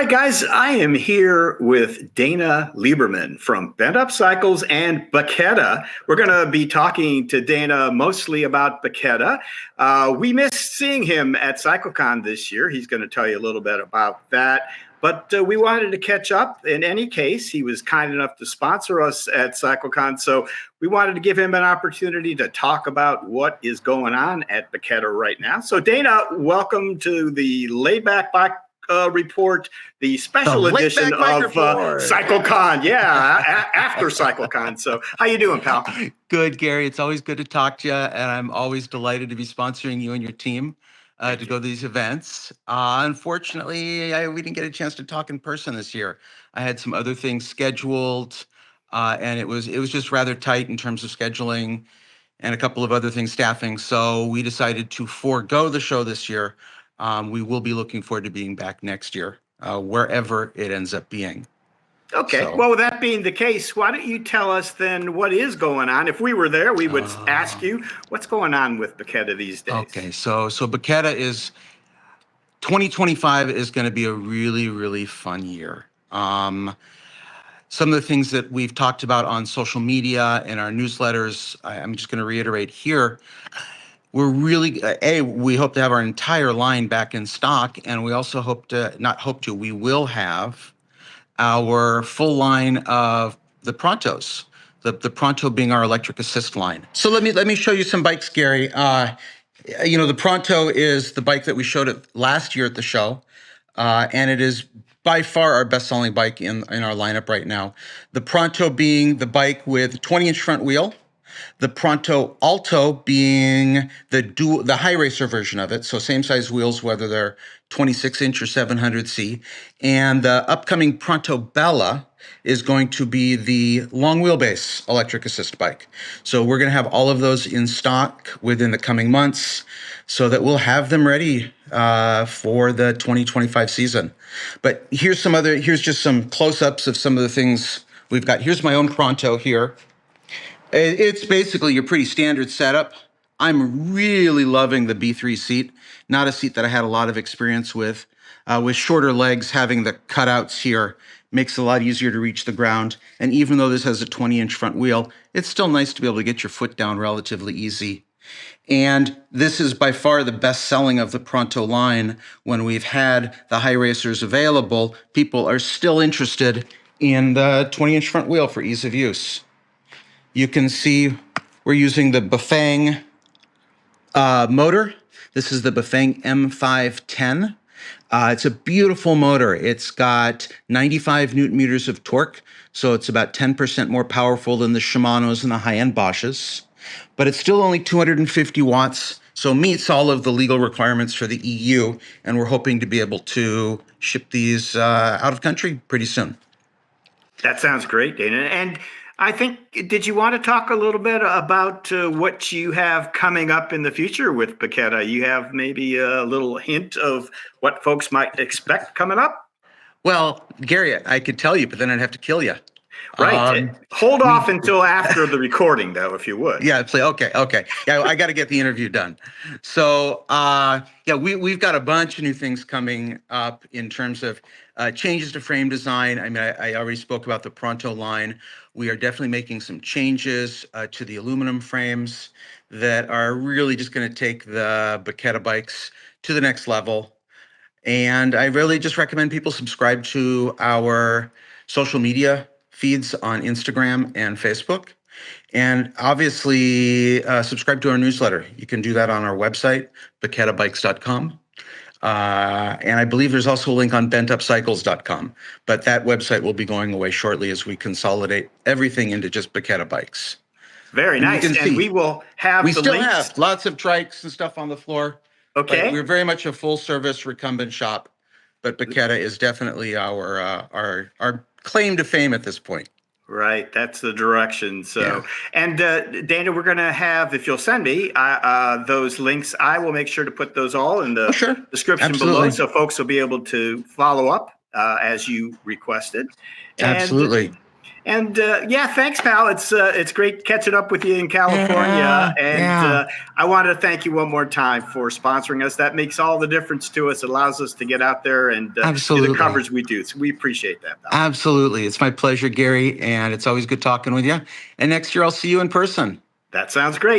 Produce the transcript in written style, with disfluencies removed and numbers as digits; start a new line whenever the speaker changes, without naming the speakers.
right, guys, I am here with Dana Lieberman from Bent Up Cycles and Bacchetta. We're going to be talking to Dana mostly about Bacchetta. We missed seeing him at CycleCon this year. He's going to tell you a little bit about that. But we wanted to catch up. In any case, he was kind enough to sponsor us at CycleCon. So we wanted to give him an opportunity to talk about what is going on at Bacchetta right now. So Dana, welcome to the Laidback Bike Report, the special edition of CycleCon. Yeah, after CycleCon. So how you doing, pal?
Good, Gary. It's always good to talk to you, and I'm always delighted to be sponsoring you and your team to go to these events. Unfortunately, we didn't get a chance to talk in person this year. I had some other things scheduled, and it was just rather tight in terms of scheduling and a couple of other things, staffing. So we decided to forego the show this year. We will be looking forward to being back next year, wherever it ends up being.
Okay. So, well, with that being the case, why don't you tell us then what is going on? If we were there, we would ask you what's going on with Bacchetta these days.
Okay. So Bacchetta 2025 is going to be a really, really fun year. Some of the things that we've talked about on social media and our newsletters, I'm just going to reiterate here. We're really, we hope to have our entire line back in stock, and we also we will have our full line of the Prontos, the Pronto being our electric assist line. So let me show you some bikes, Gary. The Pronto is the bike that we showed last year at the show, and it is by far our best-selling bike in our lineup right now. The Pronto being the bike with 20-inch front wheel, the Pronto Alto being the high racer version of it, so same size wheels, whether they're 26-inch or 700C. And the upcoming Pronto Bella is going to be the long wheelbase electric assist bike. So we're going to have all of those in stock within the coming months so that we'll have them ready for the 2025 season. But here's just some close-ups of some of the things we've got. Here's my own Pronto here. It's basically your pretty standard setup. I'm really loving the B3 seat, not a seat that I had a lot of experience with. With shorter legs, having the cutouts here makes it a lot easier to reach the ground. And even though this has a 20-inch front wheel, it's still nice to be able to get your foot down relatively easy. And this is by far the best selling of the Pronto line. When we've had the high racers available, people are still interested in the 20-inch front wheel for ease of use. You can see we're using the Bafang motor. This is the Bafang M510. It's a beautiful motor. It's got 95 Newton meters of torque, so it's about 10% more powerful than the Shimano's and the high-end Bosches. But it's still only 250 watts, so meets all of the legal requirements for the EU, and we're hoping to be able to ship these out of country pretty soon.
That sounds great, Dana. And I think, did you want to talk a little bit about what you have coming up in the future with Bacchetta? You have maybe a little hint of what folks might expect coming up?
Well, Gary, I could tell you, but then I'd have to kill you.
Right. Hold off until after the recording, though, if you would.
Yeah, okay. Yeah, I got to get the interview done. So, we've got a bunch of new things coming up in terms of changes to frame design. I mean, I already spoke about the Pronto line. We are definitely making some changes to the aluminum frames that are really just going to take the Bacchetta bikes to the next level. And I really just recommend people subscribe to our social media feeds on Instagram and Facebook. And obviously, subscribe to our newsletter. You can do that on our website, bacchettabikes.com. And I believe there's also a link on bentupcycles.com, but that website will be going away shortly as we consolidate everything into just Bacchetta bikes.
Very nice. And we will have
we still have lots of trikes and stuff on the floor.
Okay.
We're very much a full service recumbent shop, but Bacchetta is definitely our claim to fame at this point.
Right, that's the direction. So, yeah. And Dana, we're going to have, if you'll send me those links, I will make sure to put those all in the description below, so folks will be able to follow up as you requested.
Absolutely.
And yeah, thanks, pal. It's great catching up with you in California. And I want to thank you one more time for sponsoring us. That makes all the difference to us. It allows us to get out there and do the coverage we do. So we appreciate that, pal.
Absolutely. It's my pleasure, Gary. And it's always good talking with you. And next year, I'll see you in person.
That sounds great.